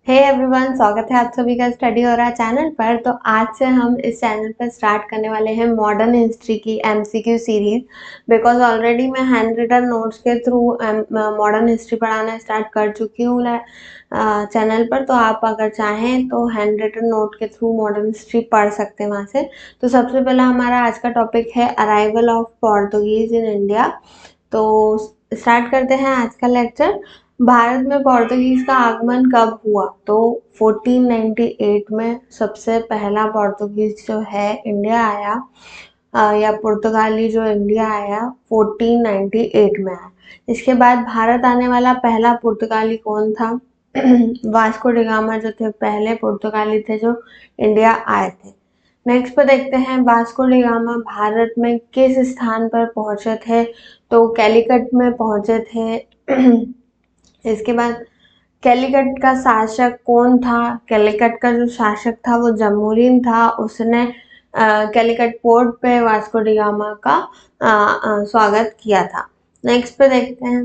Hey everyone, स्वागत है आप सभी का स्टडी हो रहा है चैनल पर। तो आज से हम इस चैनल पर स्टार्ट करने वाले हैं मॉडर्न हिस्ट्री की एमसीक्यू सीरीज। बिकॉज ऑलरेडी मैं हैंड रिटन नोट्स के थ्रू मॉडर्न हिस्ट्री पढ़ाना स्टार्ट कर चुकी हूँ चैनल पर। तो आप अगर चाहें तो हैंड रिटन नोट के थ्रू मॉडर्न हिस्ट्री पढ़ सकते हैं वहाँ से। तो सबसे पहला हमारा आज का टॉपिक है arrival of Portuguese in India. तो स्टार्ट करते हैं आज का लेक्चर। भारत में पोर्तुगीज का आगमन कब हुआ? तो 1498 में सबसे पहला पोर्तुगीज जो है इंडिया आया, या पुर्तगाली जो इंडिया आया 1498 में आया। इसके बाद भारत आने वाला पहला पुर्तगाली कौन था? वास्को डी गामा जो थे पहले पुर्तगाली थे जो इंडिया आए थे। नेक्स्ट पर देखते हैं वास्को डी गामा भारत में किस स्थान पर पहुंचे थे? तो कैलीकट में पहुंचे थे। इसके बाद कैलीकट का शासक कौन था? कैलीकट का जो शासक था वो जमोरिन था। उसने कैलीकट पोर्ट पे वास्को डी गामा का स्वागत किया था। नेक्स्ट पे देखते हैं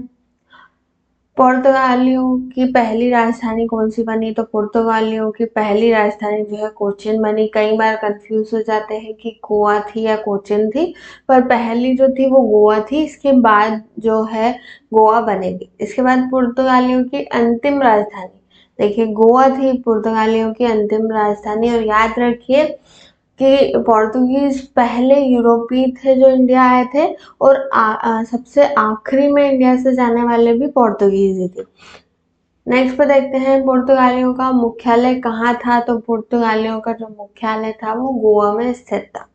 पुर्तगालियों की पहली राजधानी कौन सी बनी? तो पुर्तगालियों की पहली राजधानी जो है कोचिन बनी। कई बार कंफ्यूज हो जाते हैं कि गोवा थी या कोचिन थी, पर पहली जो थी वो गोवा थी। इसके बाद जो है गोवा बनेगी। इसके बाद पुर्तगालियों की अंतिम राजधानी, देखिए गोवा थी पुर्तगालियों की अंतिम राजधानी। और याद रखिए कि पोर्तुगीज पहले यूरोपीय थे जो इंडिया आए थे, और सबसे आखिरी में इंडिया से जाने वाले भी पोर्तुगीज ही थे। नेक्स्ट पे देखते हैं पुर्तगालियों का मुख्यालय कहाँ था? तो पुर्तगालियों का जो मुख्यालय था वो गोवा में स्थित था।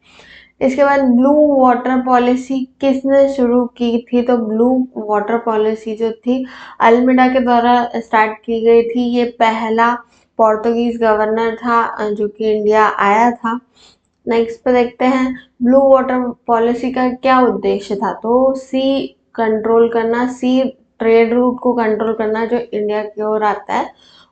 इसके बाद ब्लू वाटर पॉलिसी किसने शुरू की थी? तो ब्लू वाटर पॉलिसी जो थी अल्मेडा के द्वारा स्टार्ट की गई थी। ये पहला पोर्तुगीज गवर्नर था जो कि इंडिया आया था। नेक्स्ट पे देखते हैं ब्लू वाटर पॉलिसी का क्या उद्देश्य था? तो सी कंट्रोल करना, सी ट्रेड रूट को कंट्रोल करना जो इंडिया की ओर आता है।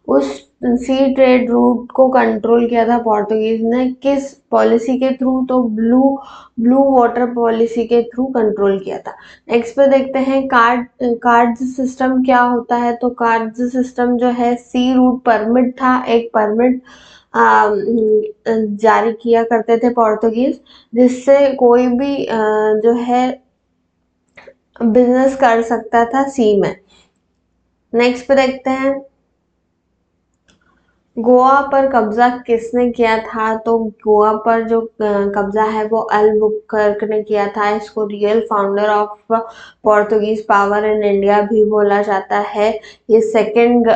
उस सी ट्रेड रूट को कंट्रोल किया था पोर्तुगीज ने किस पॉलिसी के थ्रू? तो ब्लू वाटर पॉलिसी के थ्रू कंट्रोल किया था। नेक्स्ट पे देखते हैं कार्ड सिस्टम क्या होता है? तो कार्ड सिस्टम जो है सी रूट परमिट था। एक परमिट जारी किया करते थे पोर्तुगीज, जिससे कोई भी जो है बिजनेस कर सकता था सी में। नेक्स्ट पे देखते हैं गोवा पर कब्जा किसने किया था? तो गोवा पर जो कब्जा है वो अल्बुकर्क ने किया था। इसको real founder of Portuguese power in India भी बोला जाता है। ये सेकंड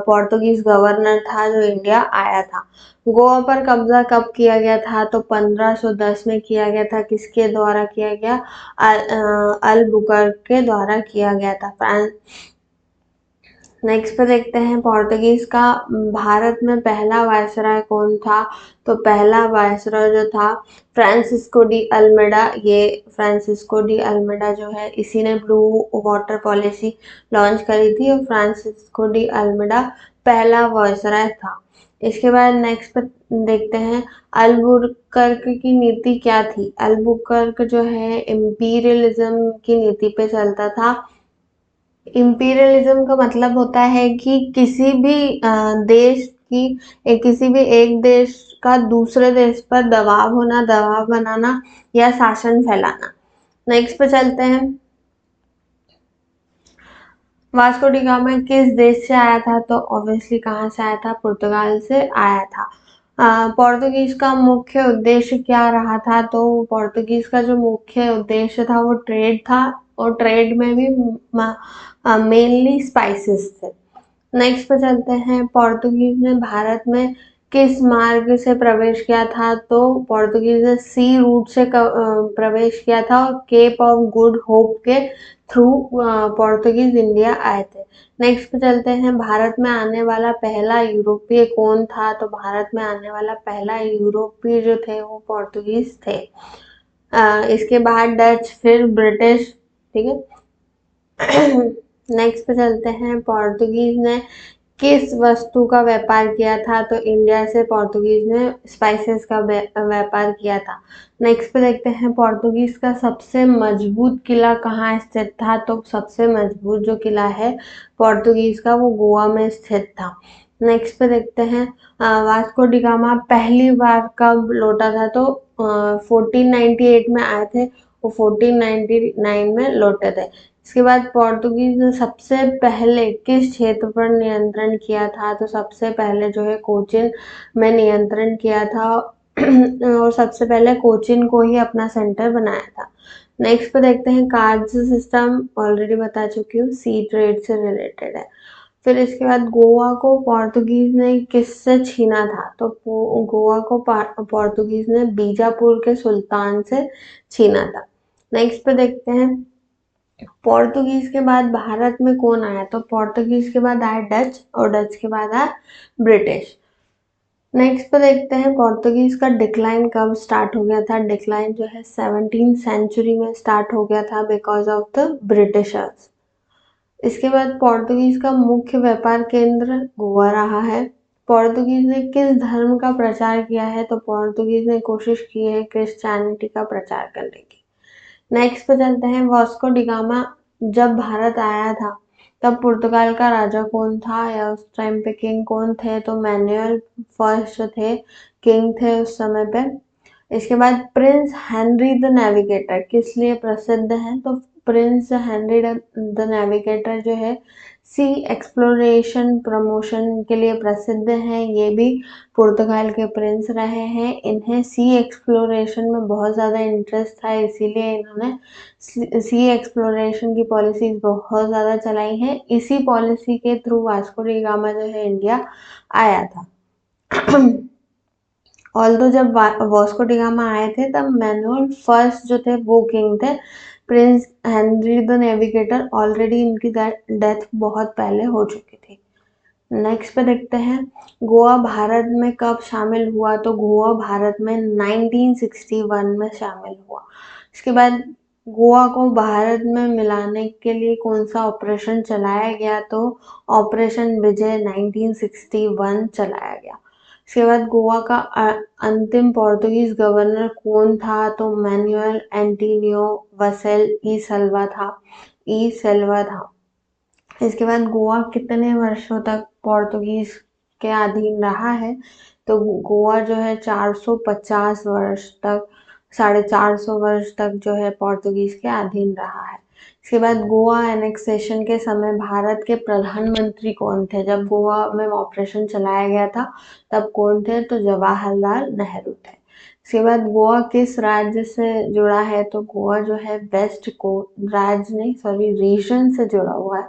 पोर्तुगीज गवर्नर था जो इंडिया आया था। गोवा पर कब्जा कब किया गया था? तो 1510 में किया गया था। किसके द्वारा किया गया? अल्बुकर्क के द्वारा किया गया था। नेक्स्ट पे देखते हैं पोर्तुगीज का भारत में पहला वायसराय कौन था? तो पहला वायसराय जो था फ्रांसिस्को डी अल्मेडा। ये फ्रांसिस्को डी अल्मेडा जो है इसी ने ब्लू वाटर पॉलिसी लॉन्च करी थी, और फ्रांसिस्को डी अल्मेडा पहला वायसराय था। इसके बाद नेक्स्ट पे देखते हैं अल्बुकर्क की नीति क्या थी? अल्बुकर्क जो है इम्पीरियलिज्म की नीति पे चलता था। इम्पीरियलिज्म का मतलब होता है कि किसी भी देश की किसी भी एक देश का दूसरे देश पर दबाव होना, दबाव बनाना या शासन फैलाना। नेक्स्ट पे चलते हैं वास्को डी गामा किस देश से आया था? तो ऑब्वियसली कहाँ से आया था? पुर्तगाल से आया था। पोर्तुगीज का मुख्य उद्देश्य क्या रहा था? तो पोर्तुगीज का जो मुख्य उद्देश्य था वो ट्रेड था, और ट्रेड में भी मेनली स्पाइसेस थे। नेक्स्ट पे चलते हैं पोर्तुगीज ने भारत में किस मार्ग से प्रवेश किया था? तो पोर्तुगीज ने सी रूट से प्रवेश किया था, और केप ऑफ गुड होप के थ्रू पोर्तुगीज इंडिया आए थे। नेक्स्ट पे चलते हैं भारत में आने वाला पहला यूरोपीय कौन था? तो भारत में आने वाला पहला यूरोपीय जो थे वो पोर्तुगीज थे। इसके बाद डच, फिर ब्रिटिश। ठीक है। नेक्स्ट पे चलते हैं पोर्तुगीज ने किस वस्तु का व्यापार किया था? तो इंडिया से पोर्तुगीज ने स्पाइसेस का व्यापार किया था। नेक्स्ट पे देखते हैं पोर्तुगीज का सबसे मजबूत किला कहाँ स्थित था? तो सबसे मजबूत जो किला है पोर्तुगीज का वो गोवा में स्थित था। नेक्स्ट पे देखते हैं वास्को डी गामा पहली बार कब लौटा था, तो 1498 में आए थे, वो 1499 में लौटे थे। इसके बाद पोर्तुगीज ने सबसे पहले किस क्षेत्र पर नियंत्रण किया था, तो सबसे पहले जो है कोचिन में नियंत्रण किया था और सबसे पहले कोचिन को ही अपना सेंटर बनाया था। नेक्स्ट पे देखते हैं कार्ड सिस्टम, ऑलरेडी बता चुकी हूँ, सी ट्रेड से रिलेटेड है। फिर इसके बाद गोवा को पोर्तुगीज ने किससे छीना था, तो गोवा को पोर्तुगीज ने बीजापुर के सुल्तान से छीना था। नेक्स्ट पे देखते हैं पोर्तुगीज के बाद भारत में कौन आया, तो पोर्तुगीज के बाद आया डच और डच के बाद आया ब्रिटिश। नेक्स्ट पे देखते हैं पोर्तुगीज का डिक्लाइन कब स्टार्ट हो गया था, डिक्लाइन जो है 17th सेंचुरी में स्टार्ट हो गया था बिकॉज ऑफ द ब्रिटिशर्स। इसके बाद पोर्तुगीज का मुख्य व्यापार केंद्र गोवा रहा है। पोर्तुगीज ने किस धर्म का प्रचार किया है, तो पोर्तुगीज ने कोशिश की है क्रिश्चियनिटी का प्रचार करने की। नेक्स्ट पे चलते हैं वास्को डी गामा जब भारत आया था तब पुर्तगाल का राजा कौन था, या उस टाइम पे किंग कौन थे, तो मैनुअल फर्स्ट थे, किंग थे उस समय पे। इसके बाद प्रिंस हेनरी द नेविगेटर किस लिए प्रसिद्ध है, तो प्रिंस हेनरी द नेविगेटर जो है सी एक्सप्लोरेशन प्रमोशन के लिए प्रसिद्ध हैं। ये भी पुर्तगाल के प्रिंस रहे हैं। इन्हें सी एक्सप्लोरेशन में बहुत ज़्यादा इंटरेस्ट था, इसीलिए इन्होंने सी एक्सप्लोरेशन की पॉलिसीज बहुत ज़्यादा चलाई हैं। इसी पॉलिसी के थ्रू वास्को डी गामा जो है इंडिया आया था। ऑल्दो जब वास्को डी गामा आए थे तब मैनुअल फर्स्ट जो थे वो किंग थे। Prince Henry the navigator already इनकी डेथ बहुत पहले हो चुकी थी। नेक्स्ट पे देखते हैं गोवा भारत में कब शामिल हुआ, तो गोवा भारत में 1961 में शामिल हुआ। इसके बाद गोवा को भारत में मिलाने के लिए कौन सा ऑपरेशन चलाया गया, तो ऑपरेशन विजय 1961 चलाया गया। इसके बाद गोवा का अंतिम पोर्तुगीज गवर्नर कौन था, तो मैनुअल एंटोनियो वसेल ई सेल्वा था। इसके बाद गोवा कितने वर्षों तक पोर्तुगीज के अधीन रहा है, तो गोवा जो है 450 वर्ष तक, 450 वर्ष तक जो है पोर्तुगीज के अधीन रहा है। इसके बाद गोवा एनेक्सेशन के समय भारत के प्रधानमंत्री कौन थे, जब गोवा में ऑपरेशन चलाया गया था तब कौन थे, तो जवाहरलाल नेहरू थे। इसके बाद गोवा किस राज्य से जुड़ा है, तो गोवा जो है वेस्ट को राज्य नहीं सॉरी रीजन से जुड़ा हुआ है,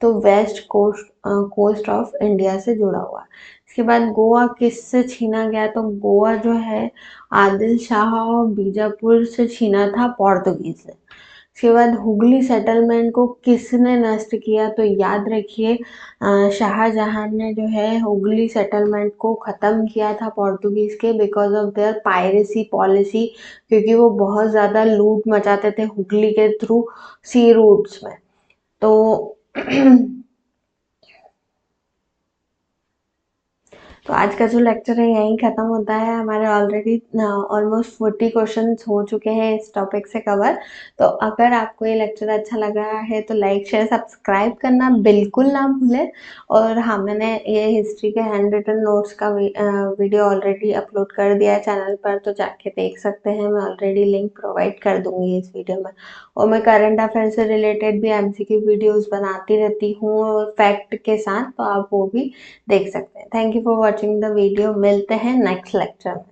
तो वेस्ट कोस्ट ऑफ इंडिया से जुड़ा हुआ है। इसके बाद गोवा किससे छीना गया, तो गोवा जो है आदिल शाह और बीजापुर से छीना था पोर्तुगीज ने। इसके बाद हुगली सेटलमेंट को किसने नष्ट किया, तो याद रखिए शाहजहां ने जो है हुगली सेटलमेंट को ख़त्म किया था पोर्तुगीज के because of their piracy policy, क्योंकि वो बहुत ज़्यादा लूट मचाते थे हुगली के थ्रू सी रूट्स में। तो तो आज का जो लेक्चर है यहीं ख़त्म होता है। हमारे ऑलरेडी ऑलमोस्ट 40 क्वेश्चंस हो चुके हैं इस टॉपिक से कवर। तो अगर आपको ये लेक्चर अच्छा लगा है तो लाइक शेयर सब्सक्राइब करना बिल्कुल ना भूलें। और हाँ, मैंने ये हिस्ट्री के हैंड रिटन नोट्स का वीडियो ऑलरेडी अपलोड कर दिया है चैनल पर, तो जाके देख सकते हैं। मैं ऑलरेडी लिंक प्रोवाइड कर दूँगी इस वीडियो में। और मैं करंट अफेयर से रिलेटेड भी MCQ वीडियोज़ बनाती रहती हूँ फैक्ट के साथ, तो आप वो भी देख सकते हैं। Thank you for watching the video. मिलते हैं नेक्स्ट लेक्चर में।